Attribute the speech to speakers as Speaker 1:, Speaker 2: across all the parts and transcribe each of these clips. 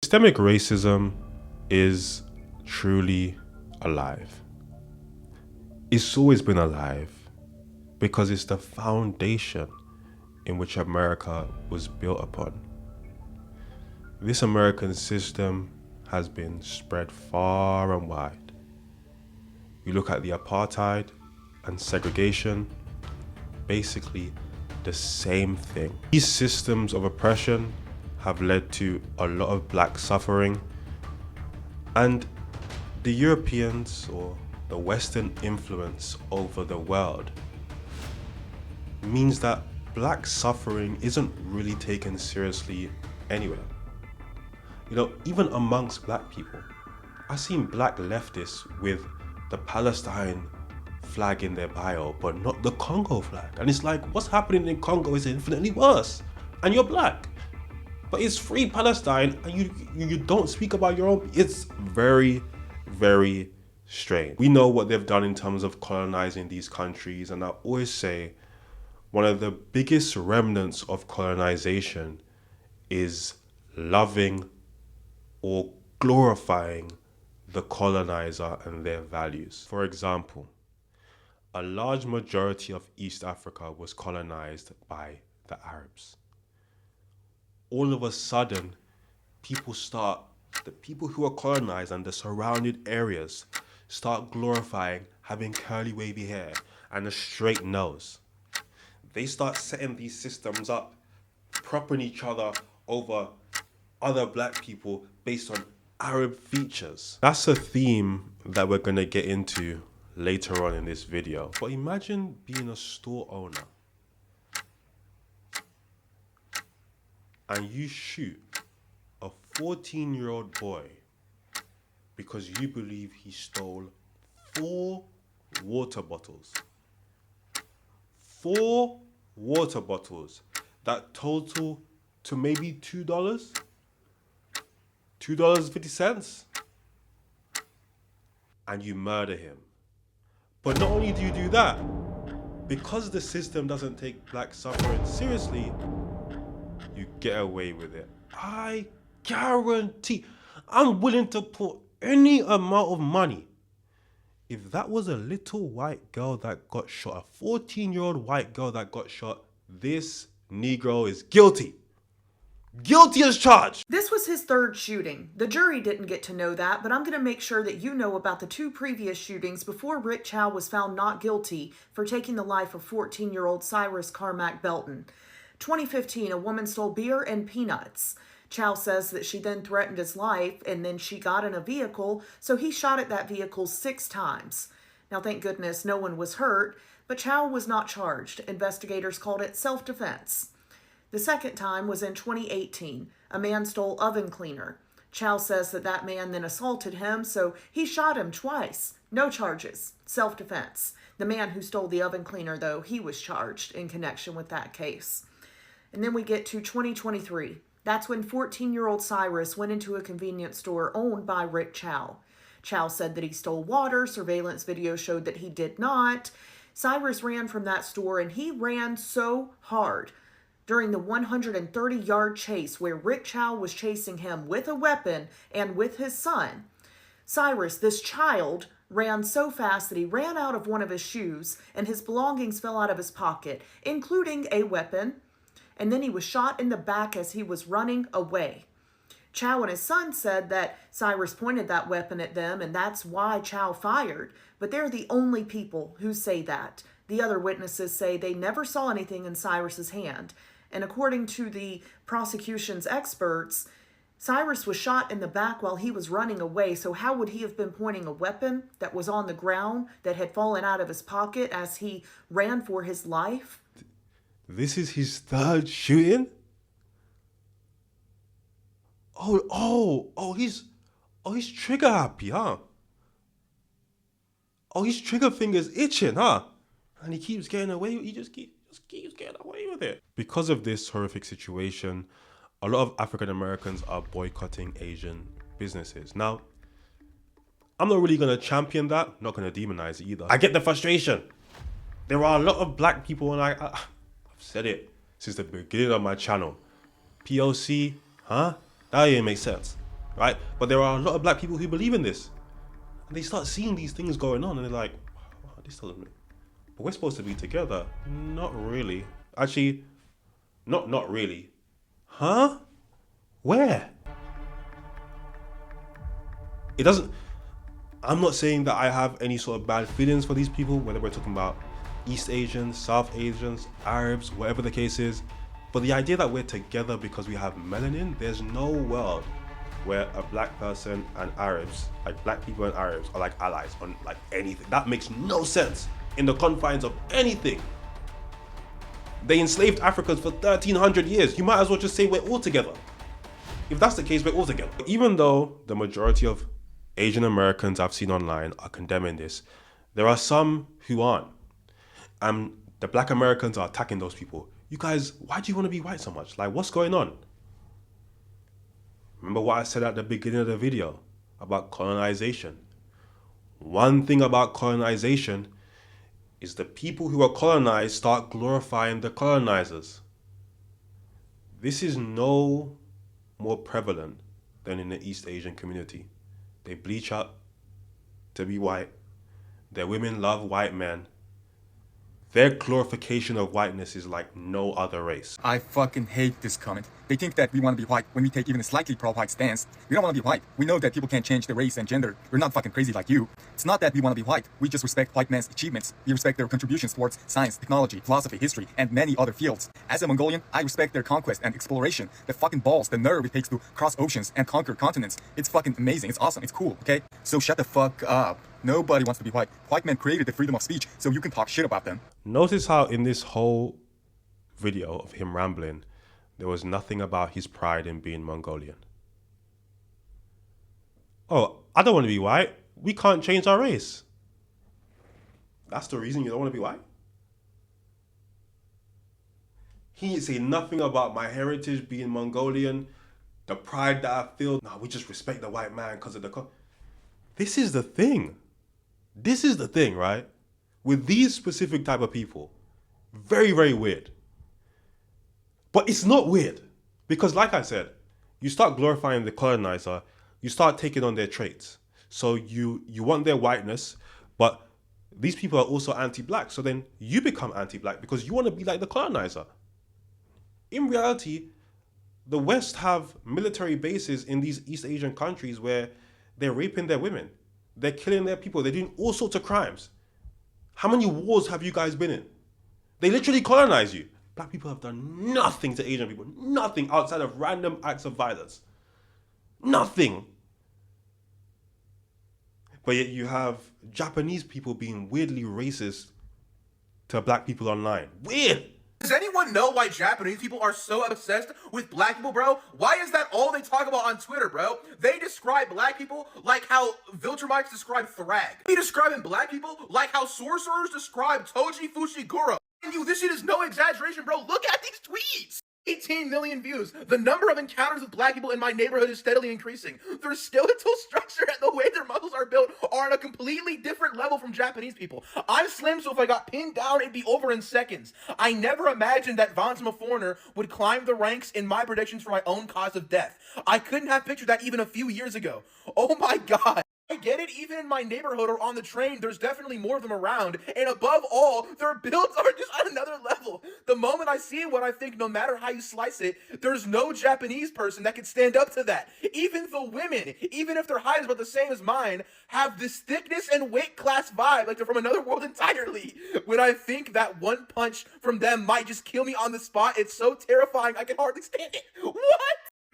Speaker 1: Systemic racism is truly alive. It's always been alive because it's the foundation in which America was built upon. This American system has been spread far and wide. You look at the apartheid and segregation, basically the same thing. These systems of oppression have led to a lot of black suffering, and the Europeans, or the Western influence over the world, means that black suffering isn't really taken seriously anywhere. You know, even amongst black people, I've seen black leftists with the Palestine flag in their bio, but not the Congo flag. And it's like, what's happening in Congo is infinitely worse. And you're black. But it's free Palestine, and you don't speak about your own. It's very, very strange. We know what they've done in terms of colonizing these countries, and I always say one of the biggest remnants of colonization is loving or glorifying the colonizer and their values. For example, a large majority of East Africa was colonized by the Arabs. All of a sudden, the people who are colonized and the surrounded areas start glorifying having curly wavy hair and a straight nose. They start setting these systems up, propping each other over other black people based on Arab features. That's a theme that we're gonna get into later on in this video. But imagine being a store owner and you shoot a 14-year-old boy because you believe he stole 4 water bottles. 4 water bottles that total to maybe $2, $2.50, and you murder him. But not only do you do that, because the system doesn't take black suffering seriously, you get away with it. I guarantee, I'm willing to put any amount of money. If that was a little white girl that got shot, a 14-year-old white girl that got shot, this Negro is guilty. Guilty as charged.
Speaker 2: This was his 3rd shooting. The jury didn't get to know that, but I'm going to make sure that you know about the 2 previous shootings before Rick Chow was found not guilty for taking the life of 14-year-old Cyrus Carmack Belton. 2015, a woman stole beer and peanuts. Chow says that she then threatened his life, and then she got in a vehicle, so he shot at that vehicle 6 times. Now, thank goodness no one was hurt, but Chow was not charged. Investigators called it self-defense. The 2nd time was in 2018. A man stole oven cleaner. Chow says that man then assaulted him, so he shot him twice. No charges. Self-defense. The man who stole the oven cleaner, though, he was charged in connection with that case. And then we get to 2023. That's when 14-year-old Cyrus went into a convenience store owned by Rick Chow. Chow said that he stole water. Surveillance video showed that he did not. Cyrus ran from that store, and he ran so hard during the 130-yard chase where Rick Chow was chasing him with a weapon and with his son. Cyrus, this child, ran so fast that he ran out of one of his shoes and his belongings fell out of his pocket, including a weapon, and then he was shot in the back as he was running away. Chow and his son said that Cyrus pointed that weapon at them and that's why Chow fired, but they're the only people who say that. The other witnesses say they never saw anything in Cyrus's hand. And according to the prosecution's experts, Cyrus was shot in the back while he was running away, so how would he have been pointing a weapon that was on the ground that had fallen out of his pocket as he ran for his life?
Speaker 1: This is his 3rd shooting? He's trigger happy, huh? Oh, his trigger finger's itching, huh? And he keeps getting away, he just keeps getting away with it. Because of this horrific situation, a lot of African Americans are boycotting Asian businesses. Now, I'm not really going to champion that, not going to demonize it either. I get the frustration. There are a lot of black people, and I've said it since the beginning of my channel. POC, huh? That didn't make sense. right? But there are a lot of black people who believe in this. And they start seeing these things going on and they're like, wow, this doesn't make... But we're supposed to be together. Not really. Actually, not really. Huh? Where? It doesn't... I'm not saying that I have any sort of bad feelings for these people, whether we're talking about East Asians, South Asians, Arabs, whatever the case is. But the idea that we're together because we have melanin, there's no world where a black person and Arabs, like black people and Arabs, are like allies on like anything. That makes no sense in the confines of anything. They enslaved Africans for 1,300 years. You might as well just say we're all together. If that's the case, we're all together. Even though the majority of Asian Americans I've seen online are condemning this, there are some who aren't. And the black Americans are attacking those people. You guys, why do you want to be white so much? Like, what's going on? Remember what I said at the beginning of the video about colonization? One thing about colonization is the people who are colonized start glorifying the colonizers. This is no more prevalent than in the East Asian community. They bleach up to be white. Their women love white men. Their glorification of whiteness is like no other race.
Speaker 3: I fucking hate this comment. They think that we want to be white when we take even a slightly pro-white stance. We don't want to be white. We know that people can't change their race and gender. We're not fucking crazy like you. It's not that we want to be white. We just respect white men's achievements. We respect their contributions towards science, technology, philosophy, history, and many other fields. As a Mongolian, I respect their conquest and exploration. The fucking balls, the nerve it takes to cross oceans and conquer continents. It's fucking amazing. It's awesome. It's cool, okay? So shut the fuck up. Nobody wants to be white. White men created the freedom of speech so you can talk shit about them.
Speaker 1: Notice how in this whole video of him rambling, there was nothing about his pride in being Mongolian. Oh, I don't want to be white. We can't change our race. That's the reason you don't want to be white? He didn't say nothing about my heritage being Mongolian, the pride that I feel. No, we just respect the white man because of the... This is the thing. This is the thing, right? With these specific type of people, very, very weird. But it's not weird because, like I said, you start glorifying the colonizer, you start taking on their traits. So you want their whiteness, but these people are also anti-black. So then you become anti-black because you want to be like the colonizer. In reality, the West have military bases in these East Asian countries where they're raping their women. They're killing their people. They're doing all sorts of crimes. How many wars have you guys been in? They literally colonize you. Black people have done nothing to Asian people. Nothing outside of random acts of violence. Nothing. But yet you have Japanese people being weirdly racist to black people online. Weird.
Speaker 4: Does anyone know why Japanese people are so obsessed with black people, bro? Why is that all they talk about on Twitter, bro? They describe black people like how Viltrumites describe Thrag. They describing black people like how sorcerers describe Toji Fushiguro. And this shit is no exaggeration, bro. Look at these tweets. 18 million views. The number of encounters with black people in my neighborhood is steadily increasing. Their skeletal structure and the way their muscles are built are on a completely different level from Japanese people. I'm slim, so if I got pinned down, it'd be over in seconds. I never imagined that Vansma Foreigner would climb the ranks in my predictions for my own cause of death. I couldn't have pictured that even a few years ago. Oh my god. I get it, even in my neighborhood or on the train, there's definitely more of them around, and above all, their builds are just on another level. The moment I see what I think, no matter how you slice it, there's no Japanese person that can stand up to that. Even the women, even if their height is about the same as mine, have this thickness and weight class vibe like they're from another world entirely. When I think that one punch from them might just kill me on the spot, it's so terrifying I can hardly stand it. What?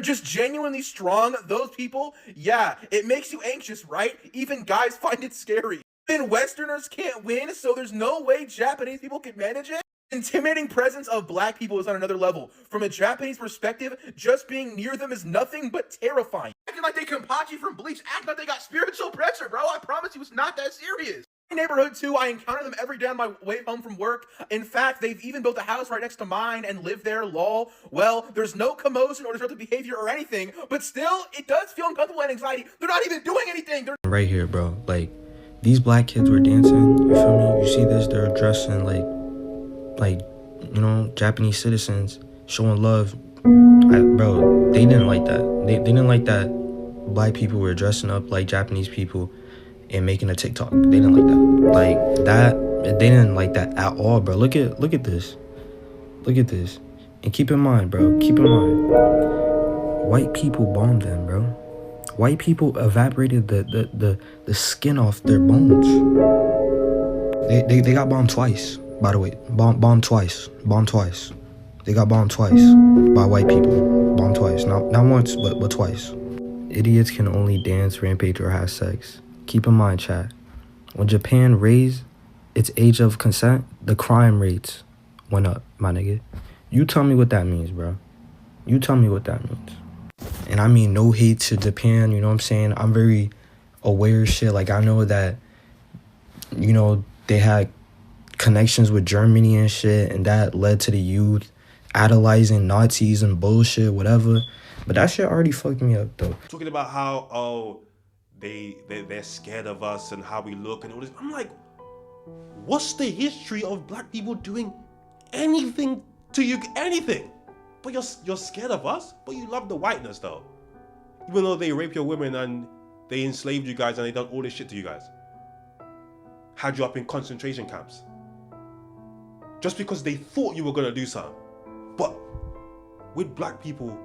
Speaker 4: Just genuinely strong, those people, yeah, it makes you anxious, right? Even guys find it scary. Even Westerners can't win, so there's no way Japanese people can manage it. Intimidating presence of black people is on another level. From a Japanese perspective, just being near them is nothing but terrifying. Acting like they Kenpachi from Bleach, acting like they got spiritual pressure, bro. I promise you it's not that serious. My neighborhood too, I encounter them every day on my way home from work. In fact, they've even built a house right next to mine and live there, lol. Well, there's no commotion or disruptive behavior or anything, but still, it does feel uncomfortable and anxiety. They're not even doing anything. They're
Speaker 5: right here, bro. Like, these black kids were dancing, you feel me? You see this, they're dressing like, you know, Japanese citizens, showing love. Bro, they didn't like that. They didn't like that black people were dressing up like Japanese people and making a TikTok. They didn't like that. Like that, they didn't like that at all, bro. Look at this. Look at this. And keep in mind, bro. Keep in mind, white people bombed them, bro. White people evaporated the skin off their bones. They got bombed twice, by the way. Bombed twice. They got bombed twice by white people. Bombed twice. Not once, but twice. Idiots can only dance, rampage, or have sex. Keep in mind, chat. When Japan raised its age of consent, the crime rates went up, my nigga. You tell me what that means, bro. You tell me what that means. And I mean no hate to Japan, you know what I'm saying? I'm very aware of shit. Like, I know that, you know, they had connections with Germany and shit, and that led to the youth idolizing Nazis and bullshit, whatever. But that shit already fucked me up, though.
Speaker 1: Talking about how, they're scared of us and how we look and all this. I'm like, what's the history of black people doing anything to you? Anything? But you're scared of us? But you love the whiteness, though. Even though they rape your women and they enslaved you guys and they done all this shit to you guys. Had you up in concentration camps. Just because they thought you were going to do something. But with black people,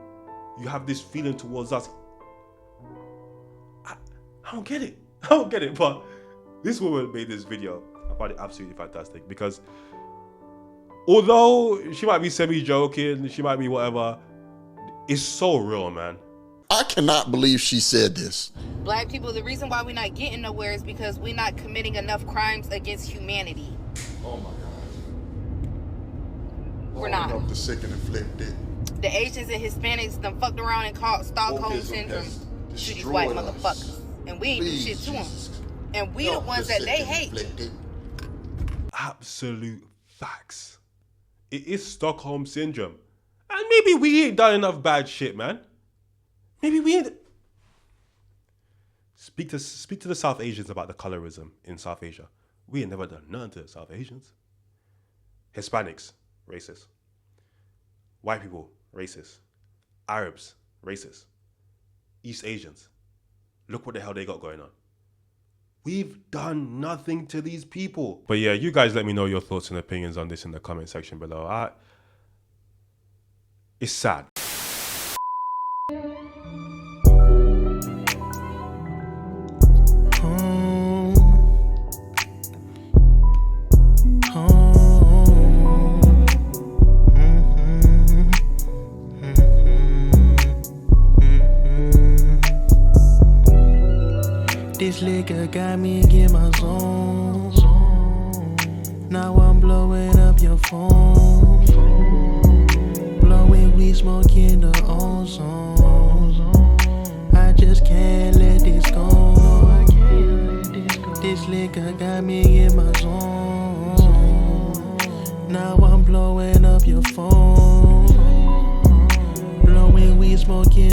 Speaker 1: you have this feeling towards us. I don't get it. I don't get it. But this woman made this video. I found it absolutely fantastic. Because although she might be semi-joking, she might be whatever, it's so real, man.
Speaker 6: I cannot believe she said this.
Speaker 7: Black people, the reason why we're not getting nowhere is because we're not committing enough crimes against humanity.
Speaker 6: Oh my God.
Speaker 7: We're not.
Speaker 6: Up the sick and afflicted.
Speaker 7: The Asians and Hispanics done fucked around and caught Stockholm syndrome to these white motherfuckers. And we ain't do shit to them. And we the ones that they hate.
Speaker 1: Absolute facts. It is Stockholm syndrome. And maybe we ain't done enough bad shit, man. Maybe we ain't. Speak to the South Asians about the colorism in South Asia. We ain't never done nothing to the South Asians. Hispanics, racist. White people, racist. Arabs, racist. East Asians. Look what the hell they got going on. We've done nothing to these people. But yeah, you guys let me know your thoughts and opinions on this in the comment section below. It's sad.
Speaker 8: This liquor got me in my zone. Now I'm blowing up your phone. Blowing weed, smoking the ozone. I just can't let this go. This liquor got me in my zone.